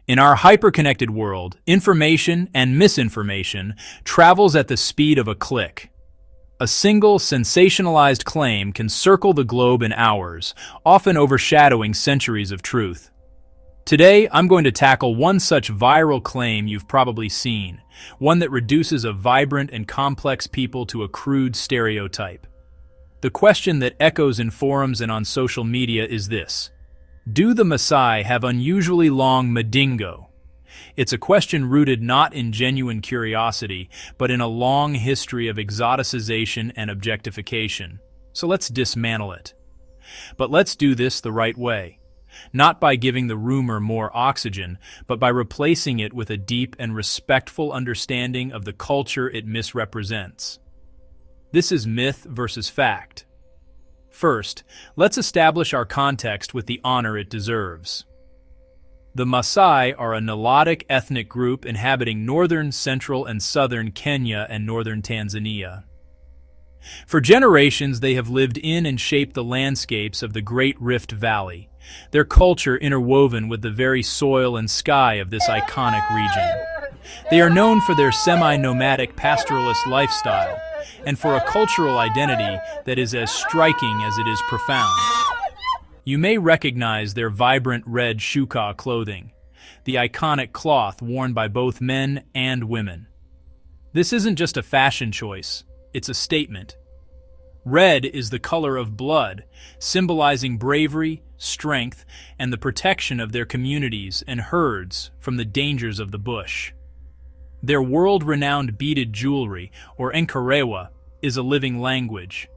In our hyper-connected world, information and misinformation travels at the speed of a click. A single sensationalized claim can circle the globe in hours, often overshadowing centuries of truth. Today, I'm going to tackle one such viral claim you've probably seen, one that reduces a vibrant and complex people to a crude stereotype. The question that echoes in forums and on social media is this: do the Maasai have unusually long Madingo? It's a question rooted not in genuine curiosity, but in a long history of exoticization and objectification. So let's dismantle it. But let's do this the right way. Not by giving the rumor more oxygen, but by replacing it with a deep and respectful understanding of the culture it misrepresents. This is myth versus fact. First, let's establish our context with the honor it deserves. The Maasai are a Nilotic ethnic group inhabiting northern, central, and southern Kenya and northern Tanzania. For generations, they have lived in and shaped the landscapes of the Great Rift Valley, their culture interwoven with the very soil and sky of this iconic region. They are known for their semi-nomadic pastoralist lifestyle, and for a cultural identity that is as striking as it is profound. You may recognize their vibrant red shuka clothing, the iconic cloth worn by both men and women. This isn't just a fashion choice, it's a statement. Red is the color of blood, symbolizing bravery, strength, and the protection of their communities and herds from the dangers of the bush. Their world-renowned beaded jewelry, or enkarewa, is a living language.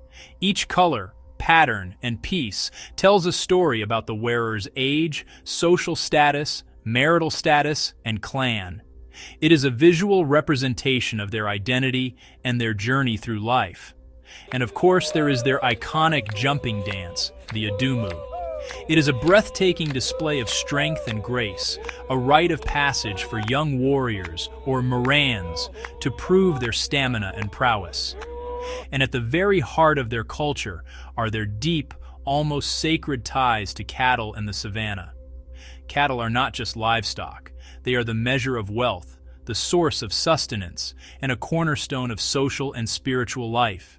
Each color, pattern, and piece tells a story about the wearer's age, social status, marital status, and clan. It is a visual representation of their identity and their journey through life. And of course, there is their iconic jumping dance, the adumu. It is a breathtaking display of strength and grace, a rite of passage for young warriors, or Morans, to prove their stamina and prowess. And at the very heart of their culture are their deep, almost sacred ties to cattle and the savanna. Cattle are not just livestock, they are the measure of wealth, the source of sustenance, and a cornerstone of social and spiritual life.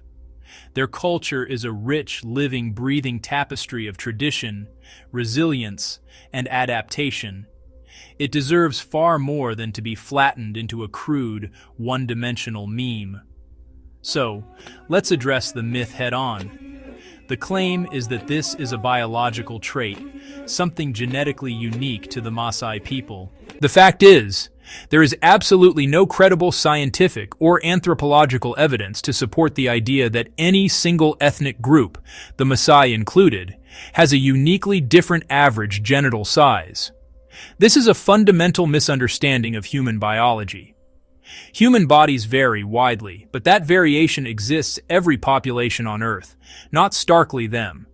Their culture is a rich, living, breathing tapestry of tradition, resilience, and adaptation. It deserves far more than to be flattened into a crude, one-dimensional meme. So, let's address the myth head-on. The claim is that this is a biological trait, something genetically unique to the Maasai people. The fact is, there is absolutely no credible scientific or anthropological evidence to support the idea that any single ethnic group, the Maasai included, has a uniquely different average genital size. This is a fundamental misunderstanding of human biology. Human bodies vary widely, but that variation exists every population on Earth, not starkly them.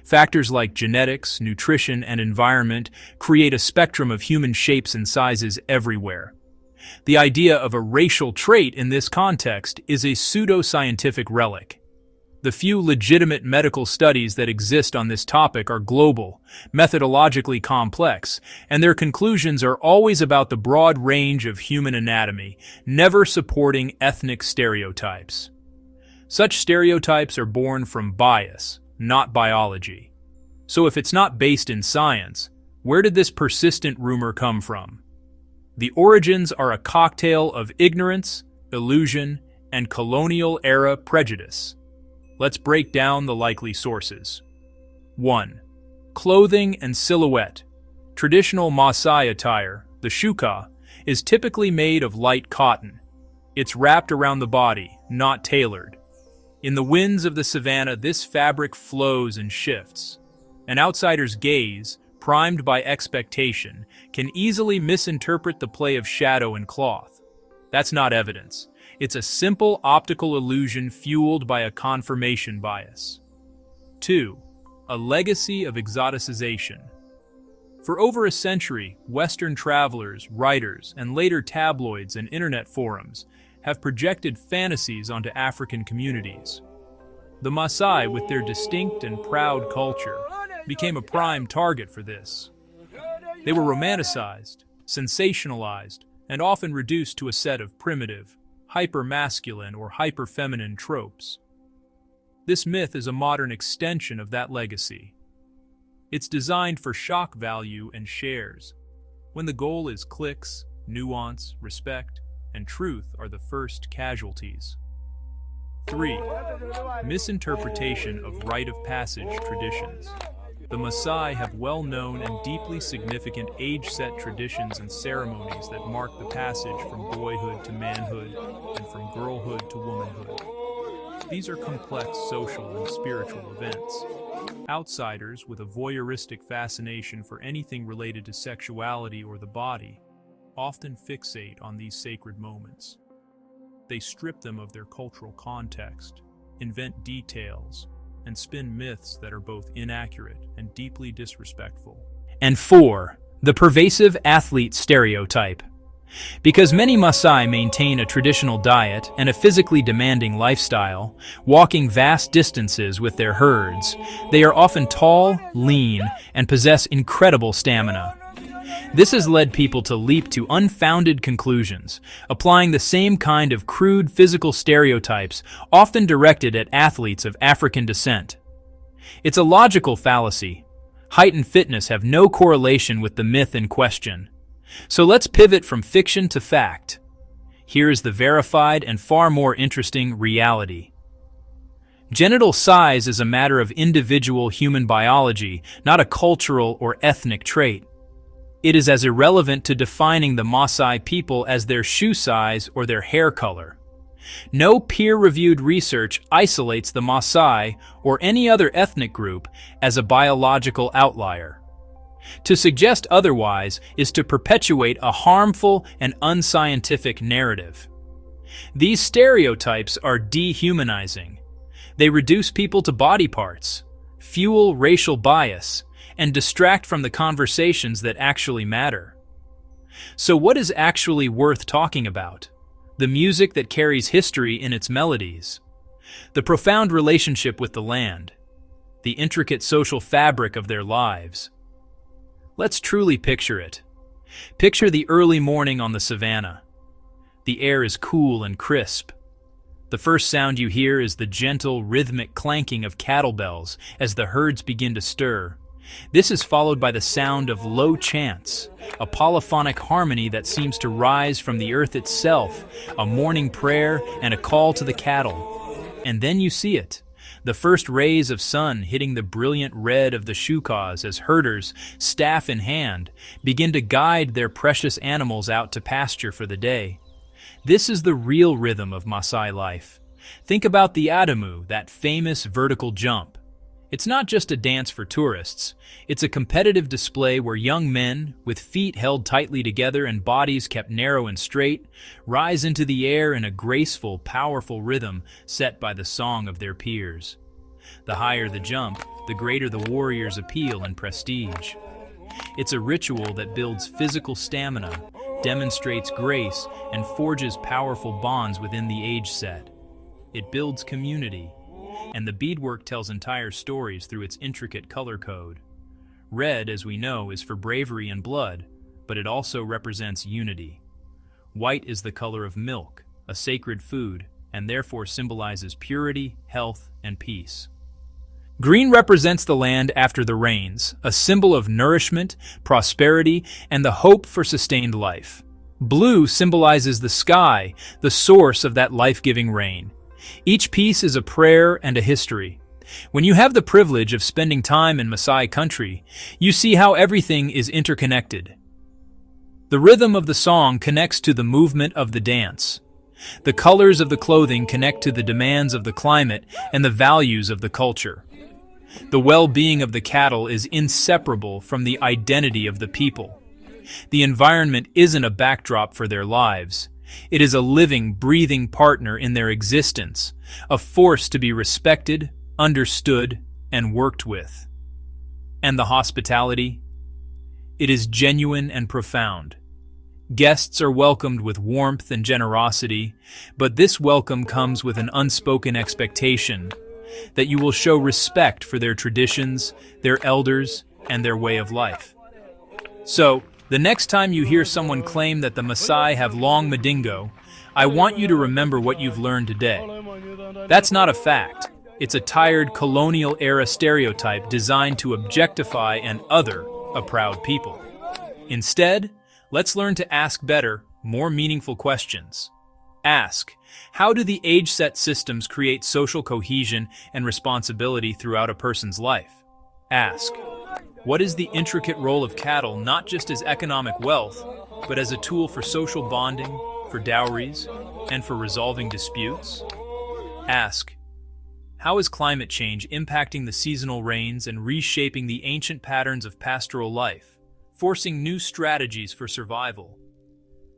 Factors like genetics, nutrition, and environment create a spectrum of human shapes and sizes everywhere. The idea of a racial trait in this context is a pseudo-scientific relic. The few legitimate medical studies that exist on this topic are global, methodologically complex, and their conclusions are always about the broad range of human anatomy, never supporting ethnic stereotypes. Such stereotypes are born from bias, not biology. So if it's not based in science, where did this persistent rumor come from? The origins are a cocktail of ignorance, illusion, and colonial-era prejudice. Let's break down the likely sources. 1. Clothing and silhouette. Traditional Maasai attire, the shuka, is typically made of light cotton. It's wrapped around the body, not tailored. In the winds of the savanna, this fabric flows and shifts. An outsider's gaze, primed by expectation, can easily misinterpret the play of shadow and cloth. That's not evidence. It's a simple optical illusion fueled by a confirmation bias. 2. A legacy of exoticization. For over a century, Western travelers, writers, and later tabloids and internet forums have projected fantasies onto African communities. The Maasai, with their distinct and proud culture, became a prime target for this. They were romanticized, sensationalized, and often reduced to a set of primitive, hyper-masculine or hyper-feminine tropes. This myth is a modern extension of that legacy. It's designed for shock value and shares, when the goal is clicks, nuance, respect, and truth are the first casualties. 3. Misinterpretation of rite of passage traditions. The Maasai have well-known and deeply significant age-set traditions and ceremonies that mark the passage from boyhood to manhood and from girlhood to womanhood. These are complex social and spiritual events. Outsiders with a voyeuristic fascination for anything related to sexuality or the body often fixate on these sacred moments. They strip them of their cultural context, invent details, and spin myths that are both inaccurate and deeply disrespectful. And 4. The pervasive athlete stereotype. Because many Maasai maintain a traditional diet and a physically demanding lifestyle, walking vast distances with their herds, they are often tall, lean, and possess incredible stamina. This has led people to leap to unfounded conclusions, applying the same kind of crude physical stereotypes often directed at athletes of African descent. It's a logical fallacy. Height and fitness have no correlation with the myth in question. So let's pivot from fiction to fact. Here is the verified and far more interesting reality. Genital size is a matter of individual human biology, not a cultural or ethnic trait. It is as irrelevant to defining the Maasai people as their shoe size or their hair color. No peer-reviewed research isolates the Maasai or any other ethnic group as a biological outlier. To suggest otherwise is to perpetuate a harmful and unscientific narrative. These stereotypes are dehumanizing. They reduce people to body parts, fuel racial bias, and distract from the conversations that actually matter. So what is actually worth talking about? The music that carries history in its melodies, the profound relationship with the land, the intricate social fabric of their lives. Let's truly picture it. Picture the early morning on the savannah. The air is cool and crisp. The first sound you hear is the gentle, rhythmic clanking of cattle bells as the herds begin to stir. This is followed by the sound of low chants, a polyphonic harmony that seems to rise from the earth itself, a morning prayer and a call to the cattle. And then you see it. The first rays of sun hitting the brilliant red of the shukas as herders, staff in hand, begin to guide their precious animals out to pasture for the day. This is the real rhythm of Maasai life. Think about the Adamu, that famous vertical jump. It's not just a dance for tourists. It's a competitive display where young men, with feet held tightly together and bodies kept narrow and straight, rise into the air in a graceful, powerful rhythm set by the song of their peers. The higher the jump, the greater the warrior's appeal and prestige. It's a ritual that builds physical stamina, demonstrates grace, and forges powerful bonds within the age set. It builds community. And the beadwork tells entire stories through its intricate color code. Red, as we know, is for bravery and blood, but it also represents unity. White is the color of milk, a sacred food, and therefore symbolizes purity, health, and peace. Green represents the land after the rains, a symbol of nourishment, prosperity, and the hope for sustained life. Blue symbolizes the sky, the source of that life-giving rain. Each piece is a prayer and a history. When you have the privilege of spending time in Maasai country, you see how everything is interconnected. The rhythm of the song connects to the movement of the dance. The colors of the clothing connect to the demands of the climate and the values of the culture. The well-being of the cattle is inseparable from the identity of the people. The environment isn't a backdrop for their lives. It is a living, breathing partner in their existence, a force to be respected, understood, and worked with. And the hospitality? It is genuine and profound. Guests are welcomed with warmth and generosity, but this welcome comes with an unspoken expectation that you will show respect for their traditions, their elders, and their way of life. So, The next time you hear someone claim that the Maasai have long Madingo, I want you to remember what you've learned today. That's not a fact. It's a tired colonial-era stereotype designed to objectify and other a proud people. Instead, let's learn to ask better, more meaningful questions. Ask, how do the age-set systems create social cohesion and responsibility throughout a person's life? Ask, what is the intricate role of cattle not just as economic wealth, but as a tool for social bonding, for dowries, and for resolving disputes? Ask, how is climate change impacting the seasonal rains and reshaping the ancient patterns of pastoral life, forcing new strategies for survival?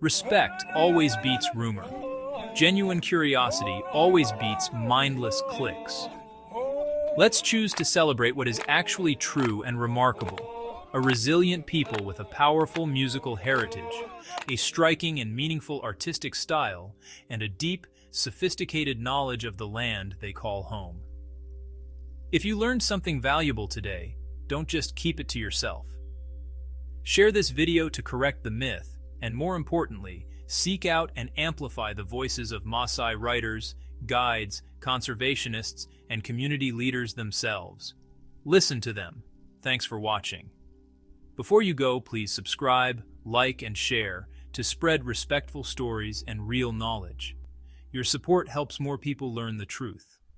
Respect always beats rumor. Genuine curiosity always beats mindless clicks. Let's choose to celebrate what is actually true and remarkable. A resilient people with a powerful musical heritage, a striking and meaningful artistic style, and a deep, sophisticated knowledge of the land they call home. If you learned something valuable today, don't just keep it to yourself. Share this video to correct the myth, and more importantly, seek out and amplify the voices of Maasai writers, guides, conservationists, and community leaders themselves. Listen to them. Thanks for watching. Before you go, please subscribe, like, and share to spread respectful stories and real knowledge. Your support helps more people learn the truth.